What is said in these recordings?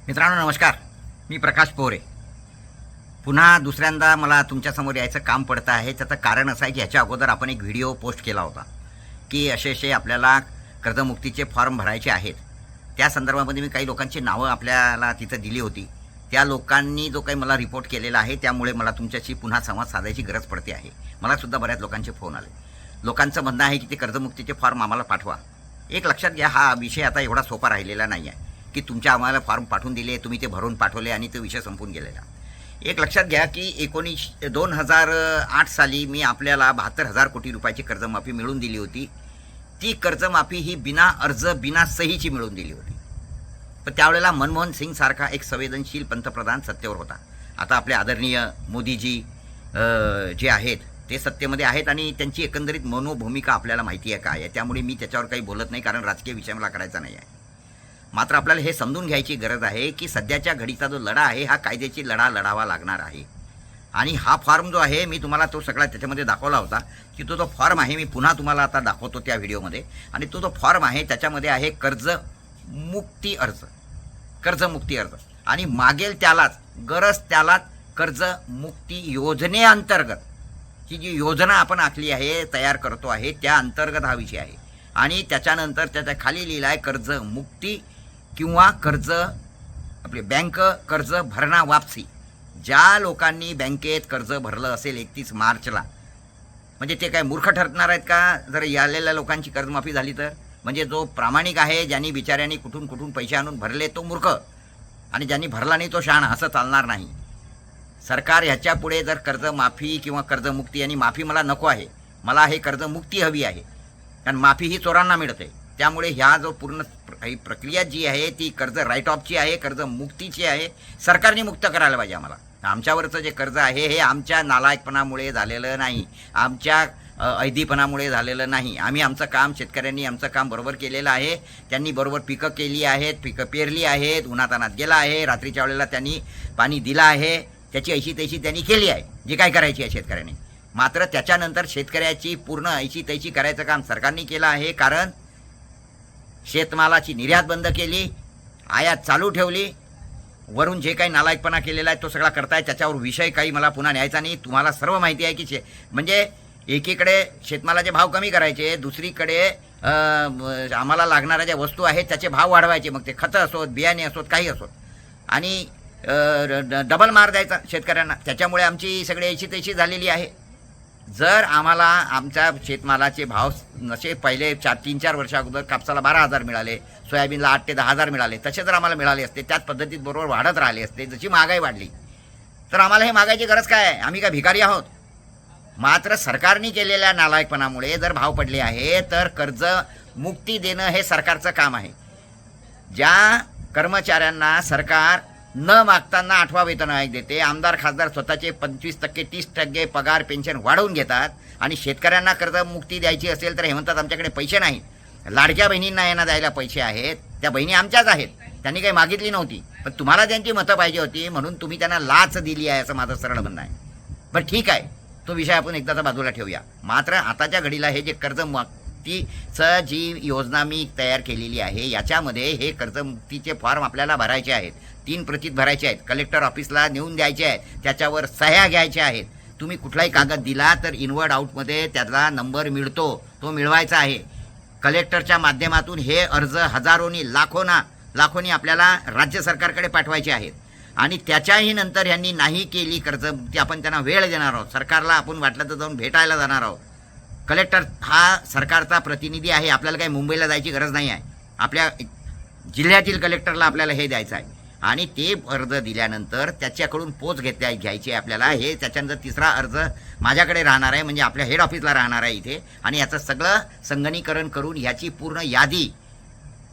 मित्रांनो नमस्कार, मी प्रकाश पोरे. पुन्हा दुसऱ्यांदा मला तुमच्यासमोर यायचं काम पडतं आहे. त्याचं कारण असं आहे की ह्याच्या अगोदर आपण एक व्हिडिओ पोस्ट केला होता की असे आपल्याला कर्जमुक्तीचे फॉर्म भरायचे आहेत. त्या संदर्भामध्ये मी काही लोकांची नावं आपल्याला तिथं दिली होती. त्या लोकांनी जो काही मला रिपोर्ट केलेला आहे त्यामुळे मला तुमच्याशी पुन्हा संवाद साधायची गरज पडते आहे. मलासुद्धा बऱ्याच लोकांचे फोन आले. लोकांचं म्हणणं आहे की ते कर्जमुक्तीचे फॉर्म आम्हाला पाठवा. एक लक्षात घ्या, हा विषय आता एवढा सोपा राहिलेला नाही आहे की तुमच्या आम्हाला फॉर्म पाठवून दिले, तुम्ही ते भरून पाठवले आणि तो विषय संपून गेलेला. एक लक्षात घ्या की 2008 साली मी आपल्याला 72,000 कोटी रुपयाची कर्जमाफी मिळवून दिली होती. ती कर्जमाफी ही बिना अर्ज बिना सहीची मिळवून दिली होती. पण त्यावेळेला मनमोहन सिंग सारखा एक संवेदनशील पंतप्रधान सत्तेवर होता. आता आपले आदरणीय मोदीजी जे आहेत ते सत्तेमध्ये आहेत आणि त्यांची एकंदरीत मनोभूमिका आपल्याला माहिती आहे काय आहे. त्यामुळे मी त्याच्यावर काही बोलत नाही, कारण राजकीय विषय मला करायचा नाही आहे. मात्र आपल्याला हे समजून घ्यायची गरज आहे की सध्याच्या घडीचा जो लढा आहे हा कायद्याची लढा लढावा लागणार आहे. आणि हा फॉर्म जो आहे मी तुम्हाला तो सगळा त्याच्यामध्ये दाखवला होता की तो फॉर्म आहे. मी पुन्हा तुम्हाला आता दाखवतो त्या व्हिडिओमध्ये. आणि तो फॉर्म आहे त्याच्यामध्ये आहे कर्जमुक्ती अर्ज आणि मागेल त्यालाच गरज त्यालाच कर्जमुक्ती योजनेअंतर्गत ही जी योजना आपण आखली आहे तयार करतो आहे त्या अंतर्गत हा विषय आहे. आणि त्याच्यानंतर त्याच्या खाली लिहिलं आहे कर्जमुक्ती किंवा आपले बँक कर्ज भरणा वापसी. ज्या लोकांनी बँकेत कर्ज भरलं असेल 31 मार्चला, म्हणजे ते काय मूर्ख ठरणार आहेत का जर यालेल्या लोकांची कर्जमाफी झाली तर? म्हणजे जो प्रामाणिक आहे, ज्यांनी बिचाऱ्यांनी कुठून कुठून पैसे आणून भरले तो मूर्ख, आणि ज्यांनी भरला नाही तो शहाणा, असं चालणार नाही. सरकार ह्याच्या पुढे जर कर्जमाफी किंवा कर्जमुक्ती, आणि माफी मला नको आहे, मला हे कर्जमुक्ती हवी आहे, कारण माफी ही चोरांना मिळते. त्यामुळे ह्या जो पूर्ण ही प्रक्रिया जी आहे ती कर्ज राईट ऑफची आहे, कर्जमुक्तीची आहे. सरकारने मुक्त करायला पाहिजे आम्हाला. आमच्यावरचं जे कर्ज आहे हे आमच्या नालायकपणामुळे झालेलं नाही, आमच्या ऐदीपणामुळे झालेलं नाही. आम्ही आमचं काम, शेतकऱ्यांनी आमचं काम बरोबर केलेलं आहे. त्यांनी बरोबर पिकं केली आहेत, पिकं पेरली आहेत, उन्हातानात गेला आहे, रात्रीच्या वेळेला त्यांनी पाणी दिलं आहे, त्याची ऐशी तैशी त्यांनी केली आहे जी काय करायची आहे शेतकऱ्यांनी. मात्र त्याच्यानंतर शेतकऱ्याची पूर्ण ऐशी तैशी करायचं काम सरकारने केलं आहे. कारण शेतमालाची निर्यात बंद केली, आयात चालू ठेवली, वरून जे काही नालायकपणा केलेला आहे तो सगळा करताय. त्याच्यावर विषय काही मला पुन्हा न्यायचा नाही. तुम्हाला सर्व माहिती आहे की म्हणजे एकीकडे शेतमालाचे भाव कमी करायचे, दुसरीकडे आम्हाला लागणाऱ्या ज्या वस्तू आहेत त्याचे भाव वाढवायचे, मग ते खतं असोत, बियाणे असोत, काही असोत, आणि डबल मार द्यायचा शेतकऱ्यांना. त्याच्यामुळे आमची सगळी ऐशी तैशी झालेली आहे. जर आम्हाला आमच्या शेतमालाचे भाव नसे पहिले 3-4 वर्षा अगोदर कापसाला 12,000 मिळाले, सोयाबीनला 8 ते 10,000 मिळाले, तसे जर आम्हाला मिळाले असते, त्याच पद्धतीत बरोबर वाढत राहिले असते, जशी महागाई वाढली, तर आम्हाला हे मागायची गरज काय आहे? आम्ही काय भिकारी आहोत? मात्र सरकारने केलेल्या नालायकपणामुळे जर भाव पडले आहे तर कर्ज मुक्ती देणं हे सरकारचं काम आहे. ज्या कर्मचाऱ्यांना सरकार न मागताना 8वा वेतन आयोग देते, आमदार खासदार स्वतःचे 25%, 30% पगार पेन्शन वाढवून घेतात, आणि शेतकऱ्यांना कर्जमुक्ती द्यायची असेल तर हे म्हणतात आमच्याकडे पैसे नाहीत. लाडक्या बहिणींना यांना द्यायला पैसे आहेत, त्या बहिणी आमच्याच आहेत, त्यांनी काही मागितली नव्हती, पण तुम्हाला त्यांची मतं पाहिजे होती म्हणून तुम्ही त्यांना लाच दिली आहे, असं माझं सरळ म्हणणं आहे. बरं ठीक आहे, तो विषय आपण एकदाचा बाजूला ठेवूया. मात्र आताच्या घडीला हे जे कर्जमुक्तीचं जी योजना मी तयार केलेली आहे याच्यामध्ये हे कर्जमुक्तीचे फॉर्म आपल्याला भरायचे आहेत. 3 प्रतीत भरायचे आहेत, कलेक्टर ऑफिसला नेऊन द्यायचे आहेत, त्याच्यावर सह्या घ्यायच्या आहेत. तुम्ही कुठलाही कागद दिला तर इनवर्ड आउटमध्ये त्याचा नंबर मिळतो, तो मिळवायचा आहे. कलेक्टरच्या माध्यमातून हे अर्ज हजारोनी लाखोनी आपल्याला राज्य सरकारकडे पाठवायचे आहेत. आणि त्याच्याही नंतर ह्यांनी नाही केली कर्जमुक्ती, आपण त्यांना वेळ देणार आहोत. सरकारला आपण वाटलं तर जाऊन भेटायला जाणार आहोत. कलेक्टर हा सरकारचा प्रतिनिधी आहे, आपल्याला काही मुंबईला जायची गरज नाही आहे. आपल्या जिल्ह्यातील कलेक्टरला आपल्याला हे द्यायचं आहे. आणि ते अर्ज दिल्यानंतर त्याच्याकडून पोच घ्यायची आहे आपल्याला. हे त्याच्यानंतर 3रा अर्ज माझ्याकडे राहणार आहे, म्हणजे आपल्या हेड ऑफिसला राहणार आहे इथे. आणि याचं सगळं संगणकीकरण करून ह्याची पूर्ण यादी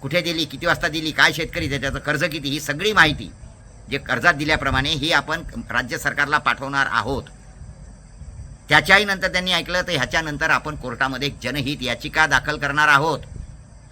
कुठे दिली, किती वाजता दिली, काय शेतकरी त्याच्याचं कर्ज किती, ही सगळी माहिती जे कर्जात दिल्याप्रमाणे ही आपण राज्य सरकारला पाठवणार आहोत. त्याच्याही नंतर त्यांनी ऐकलं तर ह्याच्यानंतर आपण कोर्टामध्ये जनहित याचिका दाखल करणार आहोत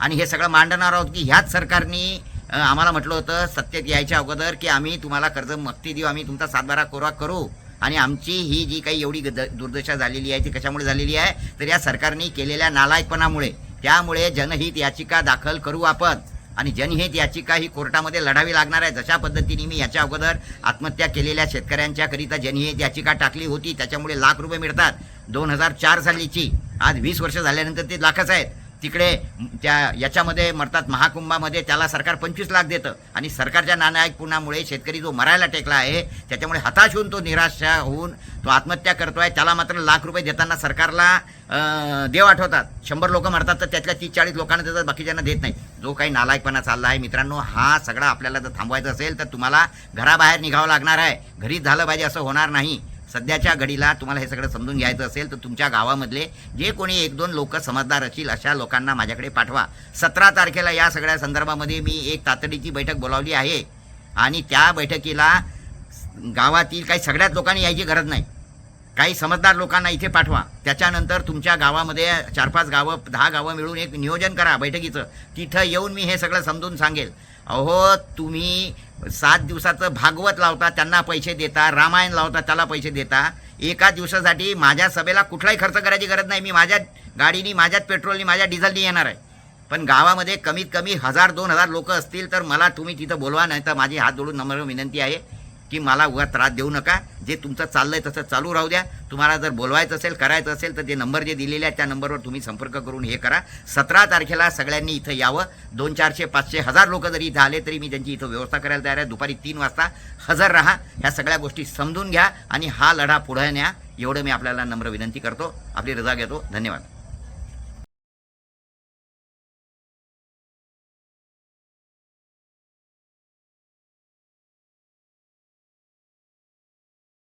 आणि हे सगळं मांडणार आहोत की ह्याच सरकारने आम्हाला म्हटलं होतं सत्तेत यायच्या अगोदर की आम्ही तुम्हाला कर्जमुक्ती देऊ, आम्ही तुमचा 7/12 कोरा करू, आणि आमची ही जी काही एवढी दुर्दशा झालेली आहे ती कशामुळे झालेली आहे तर या सरकारने केलेल्या नालायकपणामुळे. त्यामुळे जनहित याचिका दाखल करू आपण. आणि जनहित याचिका ही कोर्टामध्ये लढावी लागणार आहे. जशा पद्धतीने मी याच्या अगोदर आत्महत्या केलेल्या शेतकऱ्यांच्याकरिता जनहित याचिका टाकली होती, त्याच्यामुळे लाख रुपये मिळतात. 2004 सालीची, आज 20 वर्ष झाल्यानंतर ते लाखच आहेत. तिकडे याच्यामध्ये मरतात महाकुंभामध्ये त्याला सरकार 25 लाख देतं आणि सरकारच्या नालायकपणामुळे शेतकरी जो मरायला टेकला आहे त्याच्यामुळे हताश होऊन तो निराशा होऊन तो आत्महत्या करतो आहे. त्याला मात्र लाख रुपये देताना सरकारला देव आठवतात. 100 लोक मरतात तर त्यातल्या 30-40 लोकांना देतात, बाकीच्यांना देत नाही. जो काही नालायकपणा चालला आहे मित्रांनो, हा सगळा आपल्याला जर थांबवायचा असेल तर तुम्हाला घराबाहेर निघावं लागणार आहे. घरीच झालं पाहिजे असं होणार नाही. सध्याच्या घडीला तुम्हाला हे सगळं समजून घ्यायचं असेल तर तुमच्या गावामधले जे कोणी 1-2 लोक समजदार असतील अशा लोकांना माझ्याकडे पाठवा. 17 तारखेला या सगळ्या संदर्भामध्ये मी एक तातडीची बैठक बोलावली आहे आणि त्या बैठकीला गावातील काही सगळ्याच लोकांनी यायची गरज नाही. काही समजदार लोकांना इथे पाठवा. त्याच्यानंतर तुमच्या गावामध्ये 4-5 गावं 10 गावं मिळून एक नियोजन करा बैठकीचं. तिथं येऊन मी हे सगळं समजून सांगेल. अहो, तुम्ही 7 दिवसाचं भागवत लावता त्यांना पैसे देता, रामायण लावता त्याला पैसे देता. एका दिवसासाठी माझ्या सभेला कुठलाही खर्च करायची गरज नाही. मी माझ्या गाडीनी, माझ्याच पेट्रोलनी, माझ्या डिझेलनी येणार आहे. पण गावामध्ये कमीत कमी 1000-2000 लोक असतील तर मला तुम्ही तिथं बोलवा. नाही तर माझी हात जोडून नम्र विनंती आहे की मला उगा त्रास देऊ नका. जे तुमचं चाललंय तसं चालू राहू द्या. तुम्हाला जर बोलवायचं असेल, करायचं असेल तर ते नंबर जे दिलेले आहेत त्या नंबरवर तुम्ही संपर्क करून हे करा. 17 तारखेला सगळ्यांनी इथं यावं. 200, 400, 500, 1000 लोक जरी इथं आले तरी मी त्यांची इथं व्यवस्था करायला तयार आहे. दुपारी 3 वाजता हजर राहा. ह्या सगळ्या गोष्टी समजून घ्या आणि हा लढा पुढे न्या. एवढं मी आपल्याला नम्र विनंती करतो. आपली रजा घेतो. धन्यवाद.